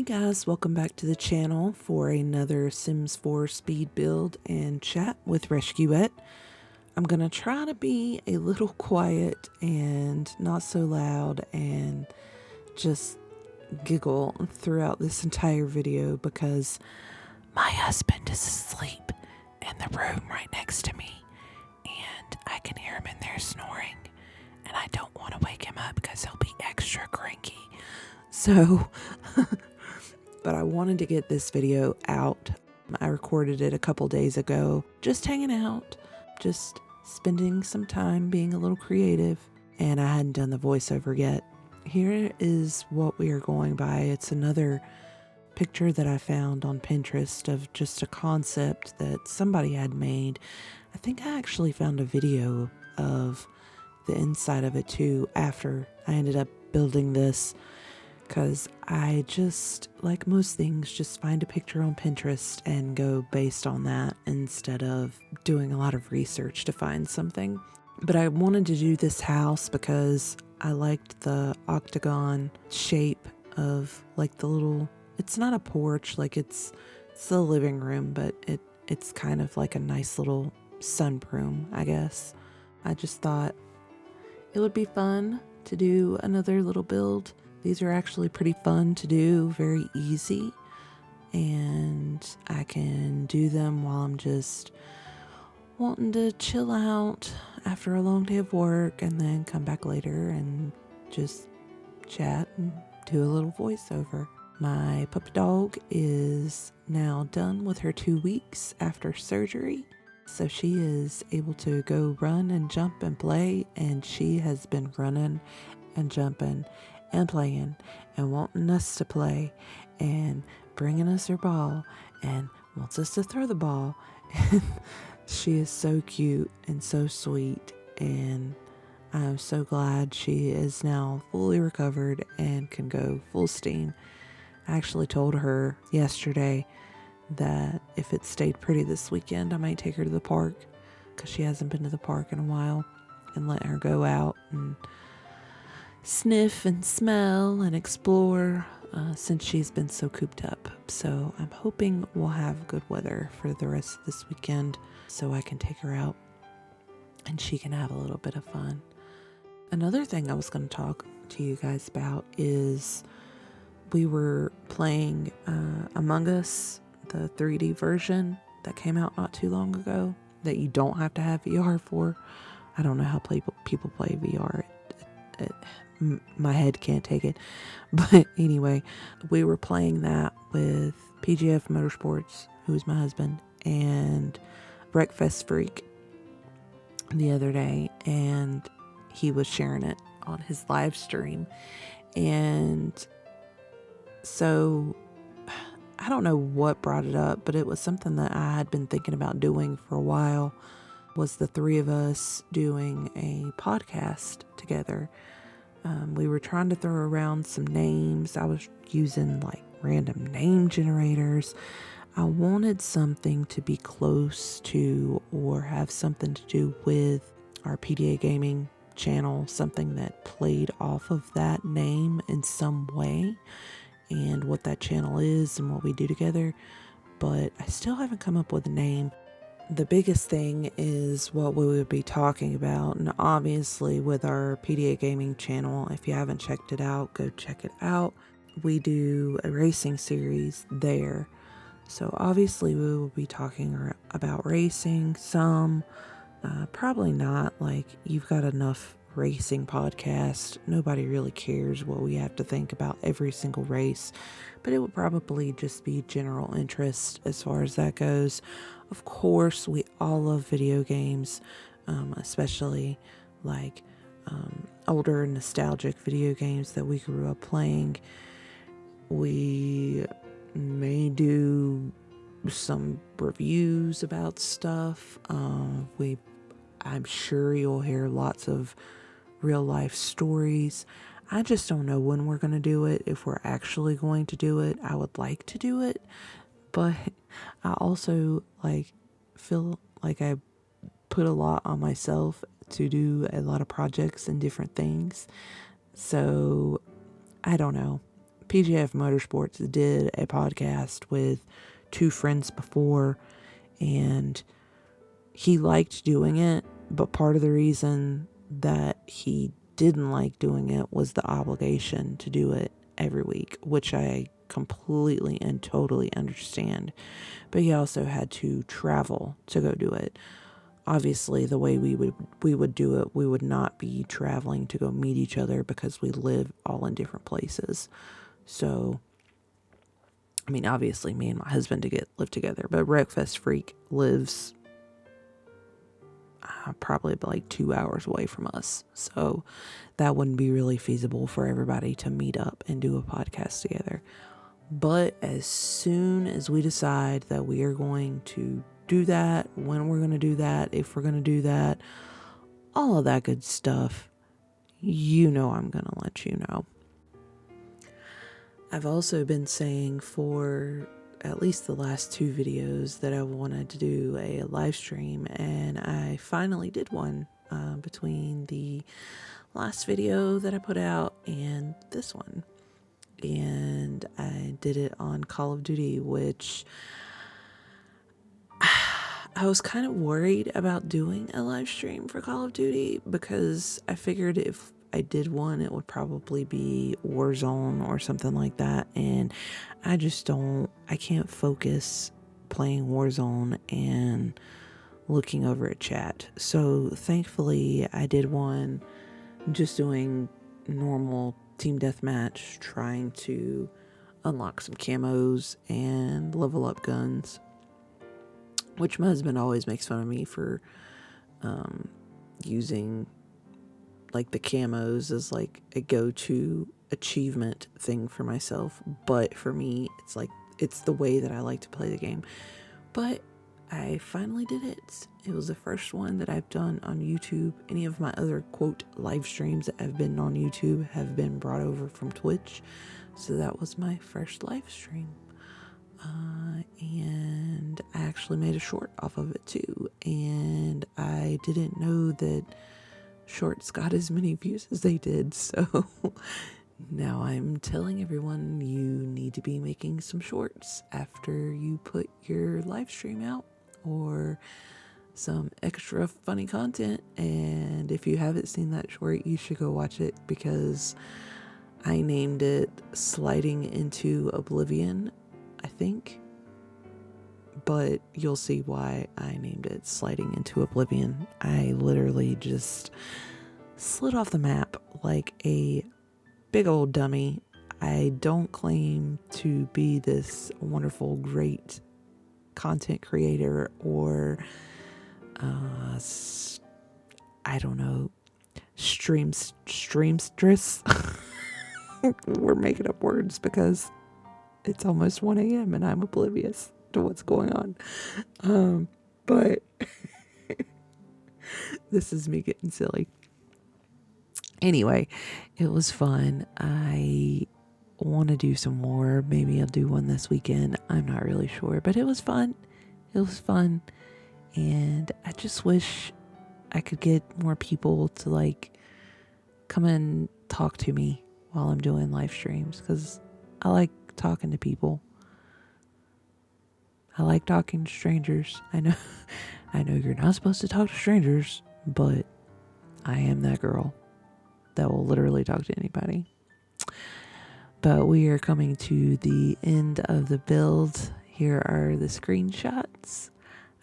guys, welcome back to the channel for another Sims 4 speed build and chat with Rescuette. I'm going to try to be a little quiet and not so loud and just giggle throughout this entire video because my husband is asleep in the room right next to me and I can hear him in there snoring and I don't want to wake him up because he'll be extra cranky. So, but I wanted to get this video out. I recorded it a couple days ago, just hanging out, just spending some time being a little creative, and I hadn't done the voiceover yet. Here is what we are going by. It's another picture that I found on Pinterest of just a concept that somebody had made. I think I actually found a video of the inside of it too after I ended up building this, because I just, like most things, just find a picture on Pinterest and go based on that instead of doing a lot of research to find something. But I wanted to do this house because I liked the octagon shape of like the little, it's not a porch, like it's the living room, but it's kind of like a nice little sunroom, I guess. I just thought it would be fun to do another little build. These are actually pretty fun to do, very easy, and I can do them while I'm just wanting to chill out after a long day of work and then come back later and just chat and do a little voiceover. My puppy dog is now done with her 2 weeks after surgery, so she is able to go run and jump and play, and she has been running and jumping and playing and wanting us to play and bringing us her ball and wants us to throw the ball. And she is so cute and so sweet, and I'm so glad she is now fully recovered and can go full steam. I actually told her yesterday that if it stayed pretty this weekend, I might take her to the park because she hasn't been to the park in a while, and let her go out and sniff and smell and explore since she's been so cooped up. So I'm hoping we'll have good weather for the rest of this weekend so I can take her out and she can have a little bit of fun. Another thing I was going to talk to you guys about is we were playing Among Us, the 3D version that came out not too long ago that you don't have to have VR for. I don't know how people play VR. My head can't take it. But anyway, we were playing that with PGF Motorsports, who's my husband, and Breakfast Freak the other day, and he was sharing it on his live stream. And so I don't know what brought it up, but it was something that I had been thinking about doing for a while, was the three of us doing a podcast together. We were trying to throw around some names. I was using like random name generators. I wanted something to be close to or have something to do with our PDA gaming channel, something that played off of that name in some way and what that channel is and what we do together. But I still haven't come up with a name. The biggest thing is what we would be talking about, and obviously with our PDA gaming channel, if you haven't checked it out, go check it out. We do a racing series there, so obviously we will be talking about racing some, probably not. Like, you've got enough racing podcast, nobody really cares what we have to think about every single race, but it would probably just be general interest as far as that goes. Of course, we all love video games, especially like older nostalgic video games that we grew up playing. We may do some reviews about stuff. I'm sure you'll hear lots of real life stories. I just don't know when we're going to do it, if we're actually going to do it. I would like to do it, but I also feel like I put a lot on myself to do a lot of projects and different things. So I don't know. PGF Motorsports did a podcast with two friends before, and he liked doing it, but part of the reason that he didn't like doing it was the obligation to do it every week, which I completely and totally understand. But he also had to travel to go do it. Obviously, the way we would do it, we would not be traveling to go meet each other because we live all in different places. So, I mean, obviously, me and my husband live together, but Wreckfest Freak lives probably like 2 hours away from us. So that wouldn't be really feasible for everybody to meet up and do a podcast together. But as soon as we decide that we are going to do that, when we're going to do that, if we're going to do that, all of that good stuff, I'm going to let you know. I've also been saying for at least the last 2 videos that I wanted to do a live stream, and I finally did one between the last video that I put out and this one. And I did it on Call of Duty, which I was kind of worried about doing a live stream for Call of Duty because I figured if I did one, it would probably be Warzone or something like that. And I can't focus playing Warzone and looking over a chat. So thankfully I did one just doing normal team deathmatch, trying to unlock some camos and level up guns, which my husband always makes fun of me for using like the camos as like a go-to achievement thing for myself. But for me, it's the way that I like to play the game. But I finally did it. It was the first one that I've done on YouTube. Any of my other, quote, live streams that have been on YouTube have been brought over from Twitch. So that was my first live stream. And I actually made a short off of it too. And I didn't know that shorts got as many views as they did. So now I'm telling everyone you need to be making some shorts after you put your live stream out, or some extra funny content. And if you haven't seen that short, you should go watch it, because I named it Sliding into Oblivion, I think. But you'll see why I named it Sliding into Oblivion. I literally just slid off the map like a big old dummy. I don't claim to be this wonderful, great content creator or I don't know, streamstress. We're making up words because it's almost 1 a.m. and I'm oblivious to what's going on. But this is me getting silly. Anyway, it was fun. I want to do some more. Maybe I'll do one this weekend. I'm not really sure, but it was fun. It was fun. And I just wish I could get more people to like come and talk to me while I'm doing live streams, because I like talking to people. I like talking to strangers. I know you're not supposed to talk to strangers, but I am that girl that will literally talk to anybody. But we are coming to the end of the build. Here are the screenshots.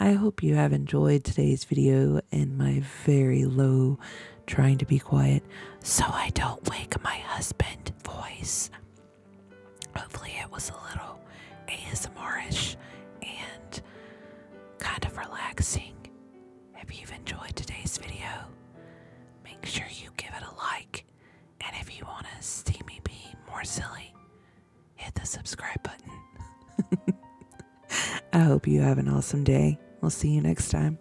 I hope you have enjoyed today's video and my very low trying to be quiet so I don't wake my husband voice. Hopefully it was a little ASMR-ish and kind of relaxing. If you've enjoyed today's video, make sure you give it a like. And if you want to see me be more silly, hit the subscribe button. I hope you have an awesome day. We'll see you next time.